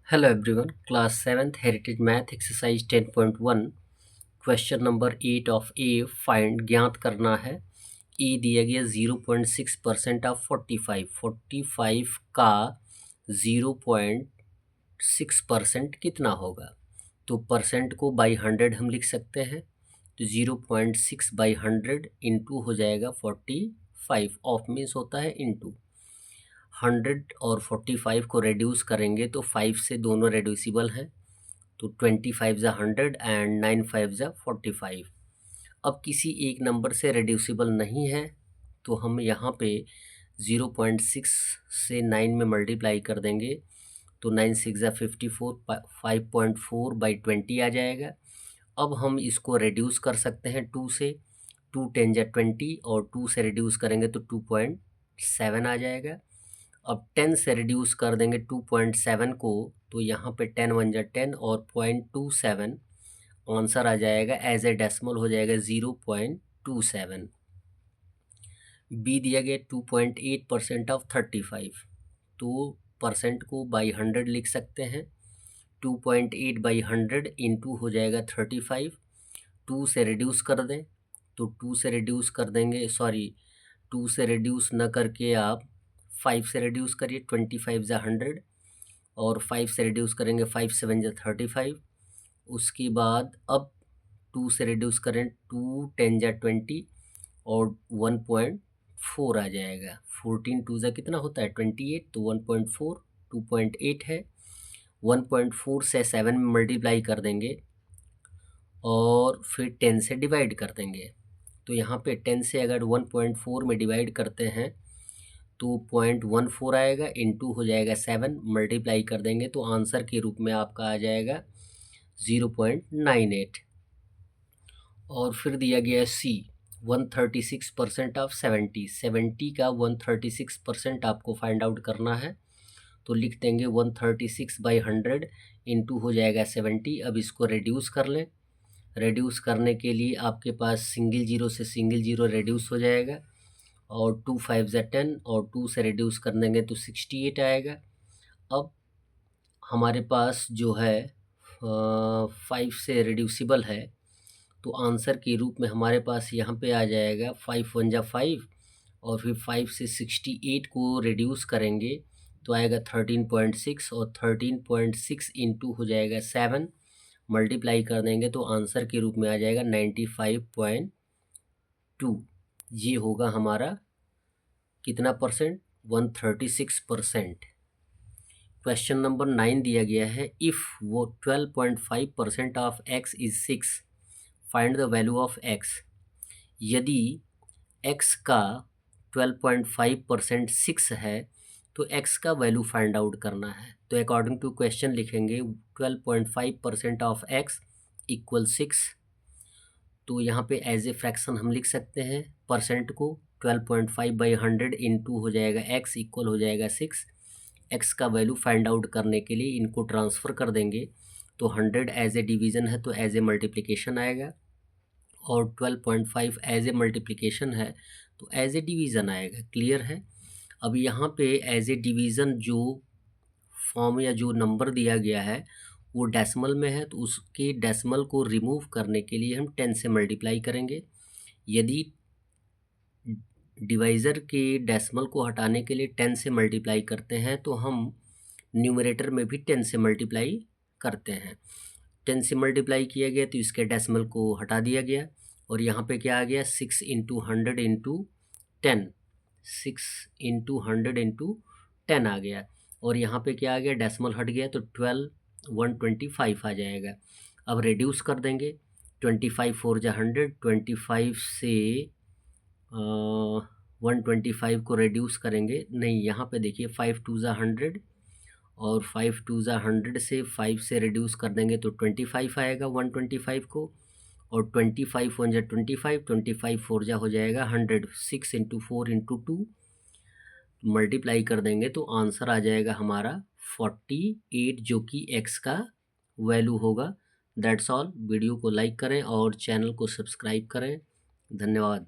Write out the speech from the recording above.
Hello everyone, class 7th Heritage Math exercise 10.1 question number 8 of A find ज्ञात करना है। ए दिया गया 0.6% ऑफ 45 का 0.6% कितना होगा। तो परसेंट को बाई 100 हम लिख सकते हैं, तो 0.6 बाई 100 इंटू हो जाएगा 45। ऑफ मीन्स होता है इंटू। 100 और 45 को रेड्यूस करेंगे तो 5 से दोनों रेड्यूसिबल हैं, तो 25 ज़ा 100 एंड 9 5 ज़ा 45। अब किसी एक नंबर से रेड्यूसिबल नहीं है तो हम यहाँ पे 0.6 से 9 में मल्टीप्लाई कर देंगे, तो 9 6 ज़ा 54, 5.4 बाई 20 आ जाएगा। अब हम इसको रेड्यूस कर सकते हैं 2 से, 2 10 ज़ा 20 और 2 से रिड्यूस करेंगे तो 2.7 आ जाएगा। अब 10 से रिड्यूस कर देंगे 2.7 को, तो यहाँ पे 10 1 जा 10 और 0.27 आंसर आ जाएगा, एज ए डेसिमल हो जाएगा 0.27। बी दिया गया 2.8% ऑफ 35, तो परसेंट को बाई 100 लिख सकते हैं। 2.8 बाई 100 इंटू हो जाएगा 35। 2 से रिड्यूस कर दें तो 2 से रिड्यूस कर देंगे, 2 से रिड्यूस न करके आप 5 से रिड्यूस करिए, 25 ज़ा 100 और 5 से रिड्यूस करेंगे 5 7 ज़ा 35। उसके बाद अब 2 से रिड्यूस करें, 2 10 ज़ा 20 और 1.4 आ जाएगा। 14 2 ज़ा कितना होता है 28, तो 1.4 2.8 है। 1.4 से 7 में मल्टीप्लाई कर देंगे और फिर 10 से डिवाइड कर देंगे, तो यहाँ पे 10 से अगर 1.4 में डिवाइड करते हैं तो 0.14 आएगा, इंटू हो जाएगा 7, मल्टीप्लाई कर देंगे तो आंसर के रूप में आपका आ जाएगा 0.98। और फिर दिया गया है सी 136% ऑफ 70 का 136% आपको फाइंड आउट करना है, तो लिख देंगे 136 बाई 100 इंटू हो जाएगा 70। अब इसको रेड्यूस कर लें। रेड्यूस करने के लिए आपके पास सिंगल जीरो से सिंगल जीरो रेड्यूस हो जाएगा और 2 5 ज़ा 10 और 2 से रिड्यूस कर देंगे तो 68 आएगा। अब हमारे पास जो है 5 से रिड्यूसिबल है, तो आंसर के रूप में हमारे पास यहाँ पे आ जाएगा 5 1 ज़ा 5 और फिर 5 से 68 को रिड्यूस करेंगे तो आएगा 13.6 और 13.6 इंटू हो जाएगा 7, मल्टीप्लाई कर देंगे तो आंसर के रूप में आ जाएगा 95.2। ये होगा हमारा कितना परसेंट, 136%। क्वेश्चन नंबर 9 दिया गया है, इफ़ वो 12.5% of x is 6, find the value of x। यदि x का 12.5% 6 है तो x का वैल्यू फाइंड आउट करना है। तो अकॉर्डिंग टू क्वेश्चन लिखेंगे 12.5% ऑफ x इक्वल 6, तो यहाँ पे एज ए फ्रैक्शन हम लिख सकते हैं परसेंट को 12.5 बाई 100 इंटू हो जाएगा x इक्वल हो जाएगा 6। x का वैल्यू फाइंड आउट करने के लिए इनको ट्रांसफ़र कर देंगे, तो 100 एज ए डिवीज़न है तो एज ए मल्टीप्लिकेशन आएगा और 12.5 एज ए मल्टीप्लिकेशन है तो एज ए डिवीज़न आएगा। क्लियर है। अब यहाँ पे एज ए डिवीज़न जो फॉर्म या जो नंबर दिया गया है वो डेसिमल में है, तो उसके डेसिमल को रिमूव करने के लिए हम 10 से मल्टीप्लाई करेंगे। यदि डिवाइज़र के डेसिमल को हटाने के लिए 10 से मल्टीप्लाई करते हैं तो हम न्यूमरेटर में भी 10 से मल्टीप्लाई करते हैं। 10 से मल्टीप्लाई किया गया तो इसके डेसिमल को हटा दिया गया और यहाँ पे क्या आ गया 6 इंटू 100 इंटू 10, 6 इंटू 100 इंटू 10 आ गया और यहाँ पे क्या आ गया डेसिमल हट गया तो 125 आ जाएगा। अब रिड्यूस कर देंगे, 25 4 जा 100, 25 से 125 को रिड्यूस करेंगे, नहीं यहाँ पे देखिए 5 2 ज़ा 100 और 5 2 ज़ा 100 से 5 से रिड्यूस कर देंगे तो 25 आएगा 125 को, और 25 1 जा 25, 25 4 जा हो जाएगा 100, 6 इंटू 4 इंटू 2 मल्टीप्लाई कर देंगे तो आंसर आ जाएगा हमारा 48, जो कि x का वैल्यू होगा। That's all. वीडियो को लाइक करें और चैनल को सब्सक्राइब करें। धन्यवाद।